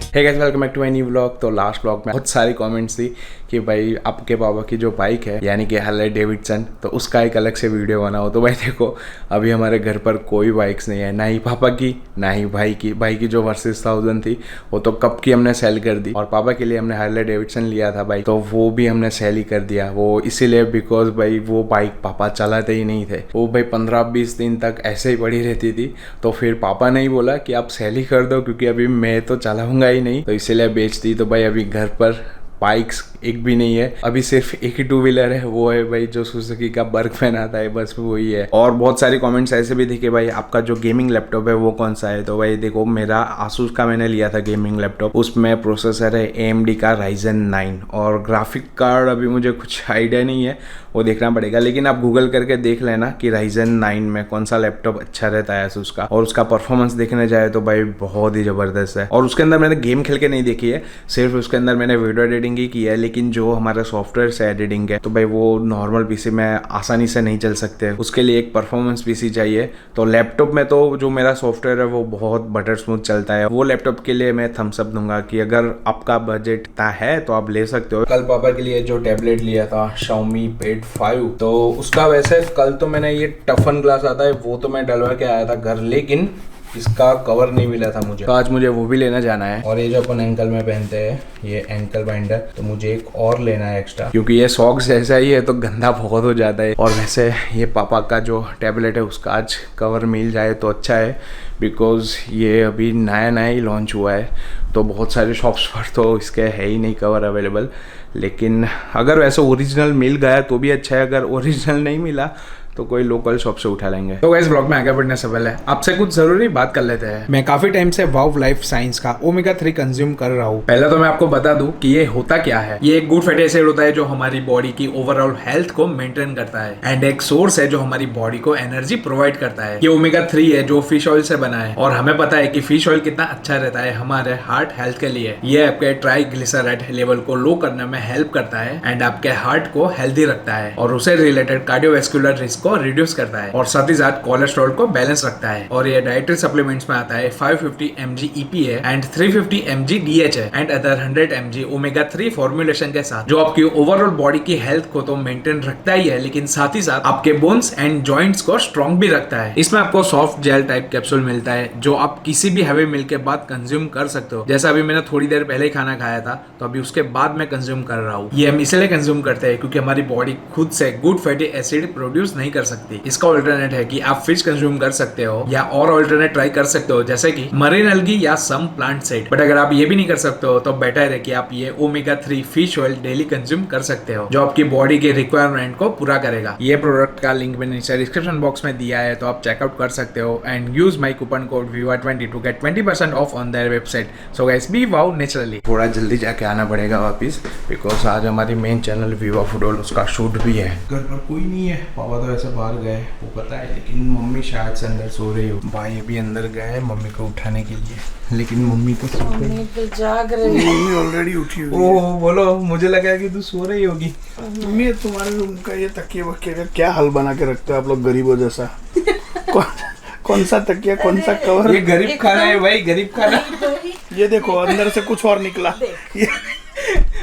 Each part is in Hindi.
Hey guys, welcome back to my new vlog. तो लास्ट व्लॉग में बहुत सारी कमेंट्स थी कि भाई आपके पापा की जो बाइक है यानी कि हार्ले डेविडसन, तो उसका एक अलग से वीडियो बनाओ। तो भाई देखो, अभी हमारे घर पर कोई बाइक्स नहीं है, ना ही पापा की ना ही भाई की। भाई की जो वर्सेस 1000 थी वो तो कब की हमने सेल कर दी, और पापा के लिए हमने हार्ले डेविडसन लिया था बाइक, तो वो भी हमने सेल ही कर दिया। वो इसीलिए बिकॉज भाई वो बाइक पापा चलाते ही नहीं थे, वो भाई 15-20 दिन तक ऐसे ही पड़ी रहती थी। तो फिर पापा ने ही बोला कि आप सेल ही कर दो, क्योंकि अभी मैं तो चलाऊंगा ही नहीं, तो इसीलिए बेच दी। तो भाई अभी घर पर बाइक्स एक भी नहीं है, अभी सिर्फ एक ही टू व्हीलर है, वो है भाई जो सुजुकी का बर्गमैन आता है, बस वही है। और बहुत सारे कमेंट्स ऐसे भी थे कि भाई आपका जो गेमिंग लैपटॉप है वो कौन सा है। तो भाई देखो, मेरा आसूस का मैंने लिया था गेमिंग लैपटॉप, उसमें प्रोसेसर है AMD का Ryzen 9, और ग्राफिक कार्ड अभी मुझे कुछ आइडिया नहीं है, वो देखना पड़ेगा। लेकिन आप गूगल करके देख लेना कि Ryzen 9 में कौन सा लैपटॉप अच्छा रहता है आसूस का, और उसका परफॉर्मेंस देखने जाए तो भाई बहुत ही जबरदस्त है। और उसके अंदर मैंने गेम खेल के नहीं देखी है, सिर्फ उसके अंदर मैंने वीडियो एडिटिंग ही की है। लेकिन जो हमारा सॉफ्टवेयर से एडिटिंग है तो भाई वो नॉर्मल पीसी में आसानी से नहीं चल सकते, उसके लिए एक परफॉर्मेंस पीसी चाहिए। तो लैपटॉप में तो जो मेरा सॉफ्टवेयर है वो बहुत बटर स्मूथ चलता है। वो लैपटॉप के लिए मैं थम्स अप दूंगा कि अगर आपका बजट इतना है तो आप ले सकते हो। कल पापा के लिए जो टैबलेट लिया था Xiaomi Pad 5, तो उसका वैसे कल तो मैंने ये टफन ग्लास आता है वो तो मैं डलवा के आया था घर, लेकिन इसका कवर नहीं मिला था मुझे, तो आज मुझे वो भी लेना जाना है। और ये जो अपन एंकल में पहनते हैं ये एंकल बाइंडर, तो मुझे एक और लेना है एक्स्ट्रा, क्योंकि ये सॉक्स ऐसा ही है तो गंदा बहुत हो जाता है। और वैसे ये पापा का जो टैबलेट है उसका आज कवर मिल जाए तो अच्छा है, बिकॉज ये अभी नया नया ही लॉन्च हुआ है, तो बहुत सारे शॉप्स पर तो इसके है ही नहीं कवर अवेलेबल। लेकिन अगर वैसे ओरिजिनल मिल गया तो भी अच्छा है, अगर ओरिजिनल नहीं मिला तो कोई लोकल शॉप से उठा लेंगे। तो गाइस, ब्लॉग में आगे बढ़ने से पहले आपसे कुछ जरूरी बात कर लेते हैं। मैं काफी टाइम से वाव लाइफ साइंस का ओमेगा 3 कंज्यूम कर रहा हूँ। पहले तो मैं आपको बता दूं कि ये होता क्या है। ये एक गुड फैटी एसिड होता है जो हमारी बॉडी की ओवरऑल हेल्थ को मेंटेन करता है, एंड एक सोर्स है जो हमारी बॉडी को एनर्जी प्रोवाइड करता है। ये ओमेगा 3 है जो फिश ऑयल से बना है, और हमें पता है कि फिश ऑयल कितना अच्छा रहता है हमारे हार्ट हेल्थ के लिए। ये आपके ट्राइग्लिसराइड लेवल को लो करने में हेल्प करता है, एंड आपके हार्ट को हेल्दी रखता है, और उसे रिलेटेड कार्डियोवैस्कुलर रिस्क को रिड्यूस करता है, और साथ ही साथ कोलेस्ट्रॉल को बैलेंस रखता है। और ये डाइटरी सप्लीमेंट्स में आता है 550 mg EPA and 350 mg DHA and other 100 mg omega 3 formulation के साथ, जो आपकी ओवरऑल बॉडी की हेल्थ को तो मेंटेन रखता ही है, लेकिन साथ ही साथ आपके बोन्स एंड जॉइंट्स को स्ट्रॉन्ग भी रखता है। इसमें आपको सॉफ्ट जेल टाइप कैप्सूल मिलता है जो आप किसी भी हैवी मील के बाद कंज्यूम कर सकते हो। जैसा अभी मैंने थोड़ी देर पहले ही खाना खाया था, तो अभी उसके बाद मैं कंज्यूम कर रहा हूँ। ये हम इसलिए कंज्यूम करते हैं क्योंकि हमारी बॉडी खुद से गुड फैटी एसिड प्रोड्यूस नहीं कर सकती। इसका ऑल्टरनेट है कि आप फिश कंज्यूम कर सकते हो, या और ऑल्टरनेट ट्राई कर सकते हो जैसे कि मरीन एल्गी या सम प्लांट सीड। बट अगर आप ये भी नहीं कर सकते हो तो बेटर है कि आप ये omega 3 fish oil daily consume कर सकते हो, जो आपकी बॉडी के रिक्वायरमेंट को पूरा करेगा। ये प्रोडक्ट का लिंक मैंने नीचे डिस्क्रिप्शन बॉक्स में दिया है, तो आप चेकआउट कर सकते हो and use my coupon code VIVA20 to get 20% off on their website. So guys, be wow naturally. थोड़ा जल्दी जाके आना पड़ेगा वापिस, बिकॉज आज हमारी मेन चैनल विवा फुटबॉल उसका शूट भी है। घर पर कोई नहीं है, पापा तो ऐसे बाहर गए वो पता है, लेकिन मम्मी शायद से अंदर सो रही हो। भाई भी अंदर गए मम्मी को उठाने के लिए, लेकिन मम्मी तो जाग रही है। मम्मी ऑलरेडी उठी हुई है। ओह बोलो, मुझे लगा कि तू सो रही होगी। मम्मी, तुम्हारे रूम का ये तकिया वकिया का क्या हाल बना के रखते हो आप लोग गरीबों जैसा? कौन सा तकिया, कौन सा कवर? ये गरीब खाना है भाई, गरीब खाना। ये देखो अंदर से कुछ और निकला।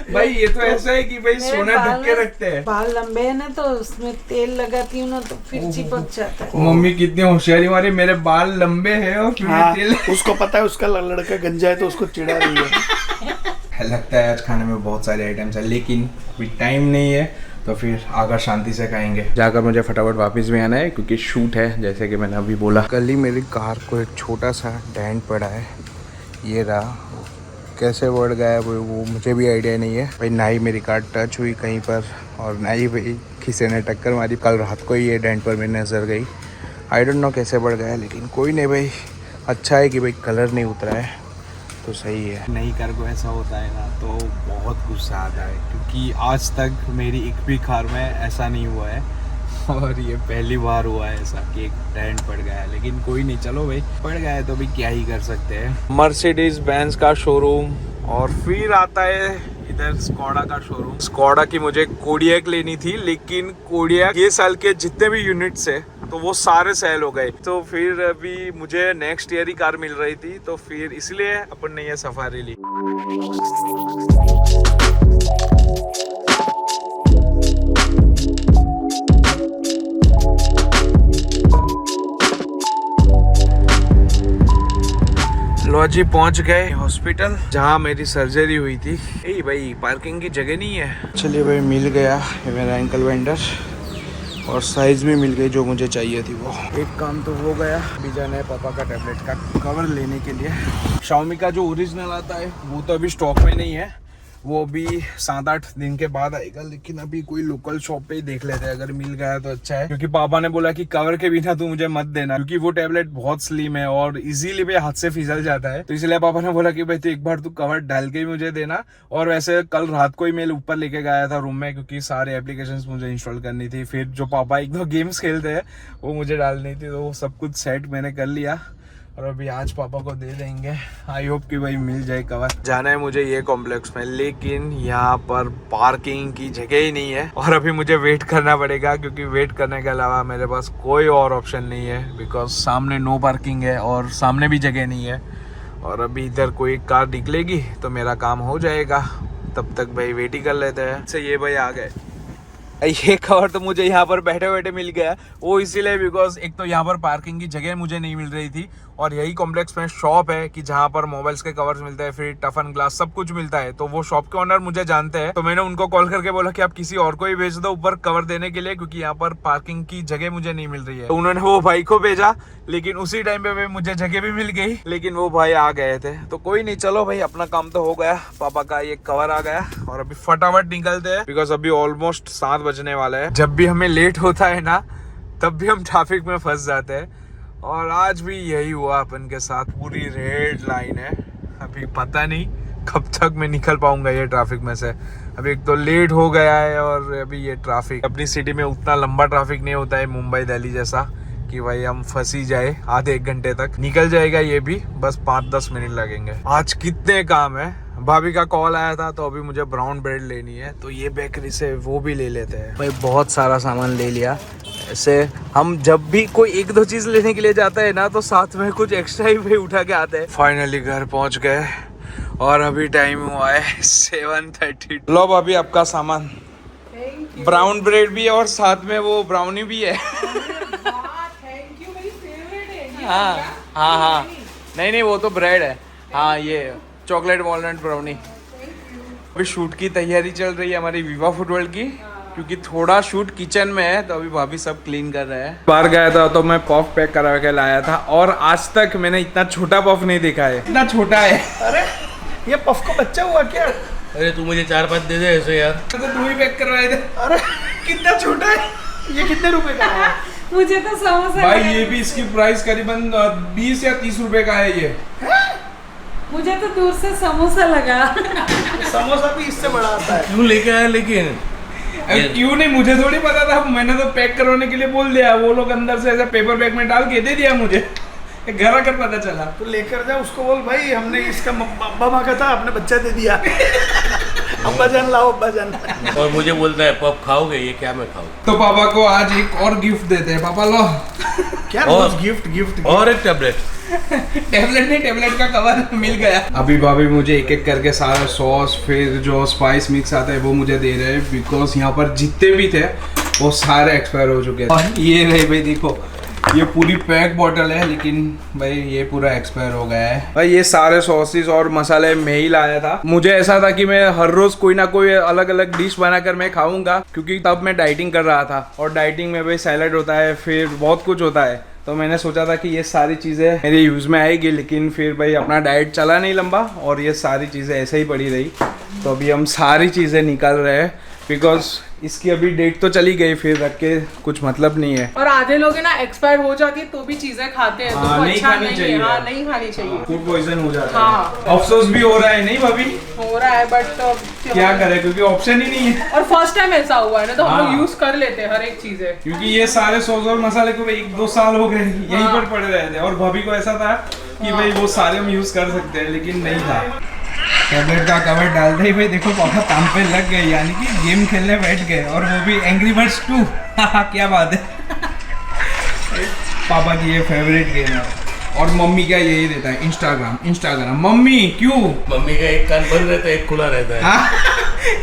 भाई ये तो ऐसा है कि भाई सोना ढक के रखते हैं। बाल लंबे है ना, तो उसमें तेल लगाती हूँ ना तो फिर चिपक जाता है। मम्मी कितनी होशियारी मारी, मेरे बाल लंबे हैं और फिर हाँ, तेल। उसको पता है उसका लड़का गंजा है तो उसको चिढ़ा रही है। लगता है आज खाने में बहुत सारे आइटम्स है, लेकिन अभी टाइम नहीं है, तो फिर आकर शांति से खाएंगे। जाकर मुझे फटाफट वापस भी आना है क्योंकि शूट है, जैसे कि मैंने अभी बोला। कल ही मेरी कार को एक छोटा सा डेंट पड़ा है, ये रहा। कैसे बढ़ गया वो मुझे भी आइडिया नहीं है भाई, ना ही मेरी कार टच हुई कहीं पर, और ना ही भाई किसी ने टक्कर मारी। कल रात को ही ये डेंट पर मेरी नज़र गई, आई डोंट नो कैसे बढ़ गया, लेकिन कोई नहीं भाई, अच्छा है कि भाई कलर नहीं उतरा है तो सही है। नई कार को ऐसा होता है ना तो बहुत गुस्सा आता है, क्योंकि आज तक मेरी एक भी कार में ऐसा नहीं हुआ है, और ये पहली बार हुआ है ऐसा कि एक डेंट पड़ गया है। लेकिन कोई नहीं, चलो भाई पड़ गया है तो भी क्या ही कर सकते हैं। मर्सिडीज बेंज का शोरूम, और फिर आता है इधर स्कोडा का शोरूम। स्कोडा की मुझे कोडियक लेनी थी, लेकिन कोडियक ये साल के जितने भी यूनिट्स है तो वो सारे सेल हो गए। तो फिर अभी मुझे नेक्स्ट ईयर ही कार मिल रही थी, तो फिर इसलिए अपन ने ये सफारी ली। लो जी पहुंच गए हॉस्पिटल जहां मेरी सर्जरी हुई थी। ए भाई पार्किंग की जगह नहीं है। चलिए भाई मिल गया ये मेरा एंकल वेंडर और साइज में मिल गई जो मुझे चाहिए थी वो। एक काम तो हो गया। अभी जाना है पापा का टैबलेट का कवर लेने के लिए। Xiaomi का जो ओरिजिनल आता है वो तो अभी स्टॉक में नहीं है, वो अभी 7-8 दिन के बाद आएगा। लेकिन अभी कोई लोकल शॉप पे ही देख लेते हैं, अगर मिल गया तो अच्छा है। क्योंकि पापा ने बोला कि कवर के बिना तू मुझे मत देना, क्योंकि वो टैबलेट बहुत स्लिम है और इजीली भी हाथ से फिसल जाता है। तो इसलिए पापा ने बोला कि भाई तू एक बार तू कवर डाल के ही मुझे देना। और वैसे कल रात को ही मैं ऊपर लेके गया था रूम में, क्योंकि सारे एप्लीकेशंस मुझे इंस्टॉल करनी थी। फिर जो पापा 1-2 गेम्स खेलते हैं वो मुझे डालनी थी, तो वो सब कुछ सेट मैंने कर लिया और अभी आज पापा को दे देंगे। आई होप कि भाई मिल जाए कवर। जाना है मुझे ये कॉम्प्लेक्स में, लेकिन यहाँ पर पार्किंग की जगह ही नहीं है और अभी मुझे वेट करना पड़ेगा, क्योंकि वेट करने के अलावा मेरे पास कोई और ऑप्शन नहीं है। बिकॉज सामने नो पार्किंग है और सामने भी जगह नहीं है और अभी इधर कोई कार निकलेगी तो मेरा काम हो जाएगा। तब तक भाई वेट ही कर लेते हैं। अच्छा ये भाई आ गए। ये कवर तो मुझे यहाँ पर बैठे बैठे मिल गया, वो इसीलिए बिकॉज एक तो यहाँ पर पार्किंग की जगह मुझे नहीं मिल रही थी और यही कॉम्प्लेक्स में शॉप है कि जहाँ पर मोबाइल्स के कवर्स मिलते हैं, फिर टफ एंड ग्लास सब कुछ मिलता है। तो वो शॉप के ओनर मुझे जानते हैं, तो मैंने उनको कॉल करके बोला कि आप किसी और को ही भेज दो ऊपर कवर देने के लिए, क्योंकि यहाँ पर पार्किंग की जगह मुझे नहीं मिल रही है। तो उन्होंने वो भाई को भेजा, लेकिन उसी टाइम पे मुझे जगह भी मिल गई, लेकिन वो भाई आ गए थे। तो कोई नहीं, चलो भाई अपना काम तो हो गया। पापा का ये कवर आ गया और अभी फटाफट निकलते हैं, बिकॉज अभी ऑलमोस्ट 7 बजने वाला है। जब भी हमें लेट होता है ना, तब भी हम ट्रैफिक में फंस जाते हैं और आज भी यही हुआ अपन के साथ। पूरी रेड लाइन है, अभी पता नहीं कब तक मैं निकल पाऊंगा ये ट्रैफिक में से। अभी एक तो लेट हो गया है और अभी ये ट्रैफिक, अपनी सिटी में उतना लंबा ट्रैफिक नहीं होता है मुंबई दिल्ली जैसा कि भाई हम फंस ही जाए। आधे 1 घंटे तक निकल जाएगा ये भी, बस 5-10 मिनट लगेंगे। आज कितने काम है। भाभी का कॉल आया था तो अभी मुझे ब्राउन ब्रेड लेनी है, तो ये बेकरी से वो भी ले लेते हैं। भाई बहुत सारा सामान ले लिया। ऐसे हम जब भी कोई 1-2 चीज लेने के लिए जाते हैं ना, तो साथ में कुछ एक्स्ट्रा ही भाई उठा के आते हैं। फाइनली घर पहुंच गए और अभी टाइम हुआ है 7:30। लो भाभी आपका सामान, ब्राउन ब्रेड भी है और साथ में वो ब्राउनी भी है। हाँ हाँ हाँ, नहीं वो तो ब्रेड है। हाँ ये चॉकलेट वॉलनट ब्राउनी। अभी शूट की तैयारी चल रही है हमारी विवा फुटवर्ल्ड की, क्योंकि थोड़ा शूट किचन में है, तो अभी भाभी सब क्लीन कर रहे हैं। बाहर गया था तो मैं पफ पैक करा के लाया था और आज तक मैंने इतना छोटा पफ नहीं देखा है। इतना छोटा है। अरे ये पफ का बच्चा हुआ क्या? अरे तू मुझे 4-5 दे दे ऐसे यार। तो तू ही पैक करवाए थे। अरे कितना छोटा है ये, कितने रुपए का है? मुझे तो समोसा भाई ये भी, इसकी प्राइस करीबन 20 या 30 रुपए का है ये। मुझे तो दूर से समोसा लगा। समोसा भी इससे बड़ा आता है। क्यों लेके आया लेकिन? क्यों नहीं, मुझे थोड़ी पता था। मैंने तो पैक करवाने के लिए बोल दिया, वो लोग अंदर से ऐसे पेपर बैग में डाल के दे दिया मुझे। घर आकर पता चला। तो लेकर जा, उसको बोल भाई हमने इसका अब्बा मांगा था, आपने बच्चा दे दिया। अब्बा जान लाओ, अब्बा जान। और मुझे बोलता है पप खाओगे? ये क्या मैं खाऊं? तो पापा को आज एक और गिफ्ट देते हैं। पापा लो। क्या और गिफ्ट और एक टैबलेट। टैबलेट नहीं, टैबलेट का कवर मिल गया। अभी भाभी मुझे एक एक करके सारा सॉस, फिर जो स्पाइस मिक्स आता है वो मुझे दे रहे हैं, बिकॉज यहाँ पर जितने भी थे वो सारे एक्सपायर हो चुके हैं। ये रहे भाई, देखो ये पूरी पैक बॉटल है, लेकिन भाई ये पूरा एक्सपायर हो गया है। भाई ये सारे सॉसेस और मसाले मैं ही लाया था। मुझे ऐसा था कि मैं हर रोज कोई ना कोई अलग अलग डिश बनाकर मैं खाऊंगा, क्योंकि तब मैं डाइटिंग कर रहा था और डाइटिंग में भाई सैलड होता है, फिर बहुत कुछ होता है। तो मैंने सोचा था कि ये सारी चीज़ें मेरे यूज़ में आएगी, लेकिन फिर भाई अपना डाइट चला नहीं लंबा और ये सारी चीज़ें ऐसे ही पड़ी रही। तो अभी हम सारी चीज़ें निकाल रहे हैं, बिकॉज इसकी अभी डेट तो चली गई, फिर रख के कुछ मतलब नहीं है। और आधे लोग है ना एक्सपायर हो जाती है तो भी चीजें खाते हैं, तो वो नहीं अच्छा खानी नहीं चाहिए। है। हाँ नहीं खानी चाहिए, फूड पॉइजन हो जाता हाँ। है। अफसोस भी हो रहा है, नहीं भाभी? हो रहा है, बट क्या करें, क्योंकि ऑप्शन ही नहीं है। और फर्स्ट टाइम ऐसा हुआ है ना, तो हम हाँ। लोग यूज कर लेते हैं हर एक चीजें। क्योंकि ये सारे सॉस और मसाले को 1-2 साल हो गए यहीं पर पड़े रहे थे, और भाभी को ऐसा था कि भाई वो सारे हम यूज कर सकते हैं, लेकिन नहीं था। टैबलेट का कवर डालते ही भाई देखो पापा काम पे लग गए, यानी कि गेम खेलने बैठ गए, और वो भी एंग्री बर्ड्स 2। क्या बात है। पापा की ये फेवरेट गेम है। और मम्मी क्या यही देता है, इंस्टाग्राम। मम्मी क्यों? मम्मी का एक कान बंद रहता है, एक खुला रहता है। हाँ?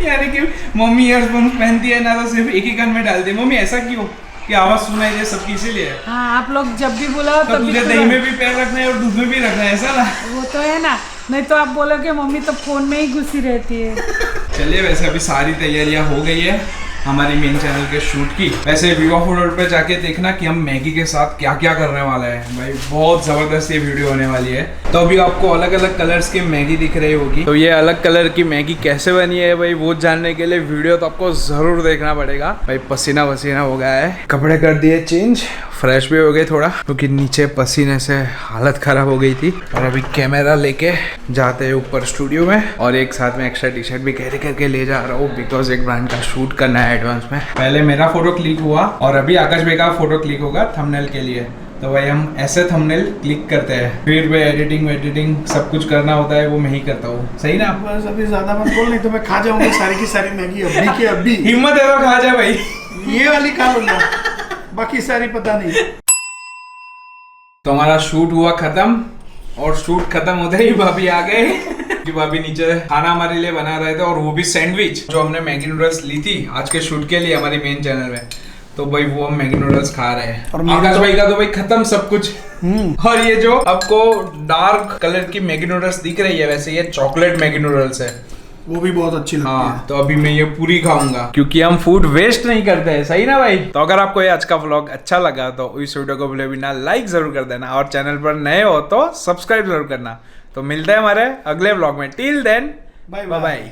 यानी कि मम्मी ईयरफोन पहनती है ना, तो सिर्फ एक ही कान में डालती है। मम्मी ऐसा क्यों कि आवाज सुनाई दे सबकी, इसीलिए? हाँ, आप लोग जब भी बुलाओ तो तब तुझे दही में भी पैर रखना है और दूध में भी रखना है, ऐसा ना? वो तो है ना, नहीं तो आप बोलोगे मम्मी तो फोन में ही घुसी रहती है। चलिए, वैसे अभी सारी तैयारियां हो गई है हमारी मेन चैनल के शूट की। वैसे विवा फूड रोड पे जाके देखना कि हम मैगी के साथ क्या क्या करने वाला है भाई, बहुत जबरदस्त ये वीडियो होने वाली है। तो अभी आपको अलग अलग कलर्स की मैगी दिख रही होगी, तो ये अलग कलर की मैगी कैसे बनी है भाई, वो जानने के लिए वीडियो तो आपको जरूर देखना पड़ेगा भाई। पसीना हो गया है, कपड़े कर दिए चेंज, फ्रेश भी हो गए थोड़ा, क्योंकि नीचे पसीने से हालत खराब हो गई थी। और अभी कैमरा लेके जाते हैं ऊपर स्टूडियो में, और एक साथ में एक्स्ट्रा टी शर्ट भी कैरी करके ले जा रहा हूँ, बिकॉज एक ब्रांड का शूट करना है एडवांस में। पहले मेरा फोटो क्लिक हुआ और अभी आकाश भाई का फोटो क्लिक होगा थंबनेल के लिए। तो भाई हम ऐसे थंबनेल क्लिक करते हैं, फिर भाई एडिटिंग सब कुछ करना होता है, वो मैं ही करता हूँ। सही ना? बस अभी ज्यादा मत बोल, नहीं तो मैं खा जाऊंगा सारी की सारी मैगी अभी के अभी। हिम्मत है तो खा जा भाई, ये वाली खा लूंगा, बाकी सारी पता नहीं। तो हमारा शूट हुआ खत्म, और शूट खत्म होते ही भाभी आ गए कि भाभी नीचे खाना हमारे लिए बना रहे थे, और वो भी सैंडविच जो हमने मैगी नूडल्स ली थी आज के शूट के लिए हमारी मेन चैनल में। तो भाई वो हम मैगी नूडल्स खा रहे हैं, और आकाश भाई का तो भाई खत्म सब कुछ। और ये जो आपको डार्क कलर की मैगी नूडल्स दिख रही है, वैसे ये चॉकलेट मैगी नूडल्स है, वो भी बहुत अच्छी लगती है। हाँ, तो अभी मैं ये पूरी खाऊंगा, क्योंकि हम फूड वेस्ट नहीं करते हैं। सही ना भाई? तो अगर आपको ये आज का व्लॉग अच्छा लगा तो इस वीडियो को भूले बिना लाइक जरूर कर देना, और चैनल पर नए हो तो सब्सक्राइब जरूर करना। तो मिलते हैं हमारे अगले व्लॉग में, टिल देन बाय बाय।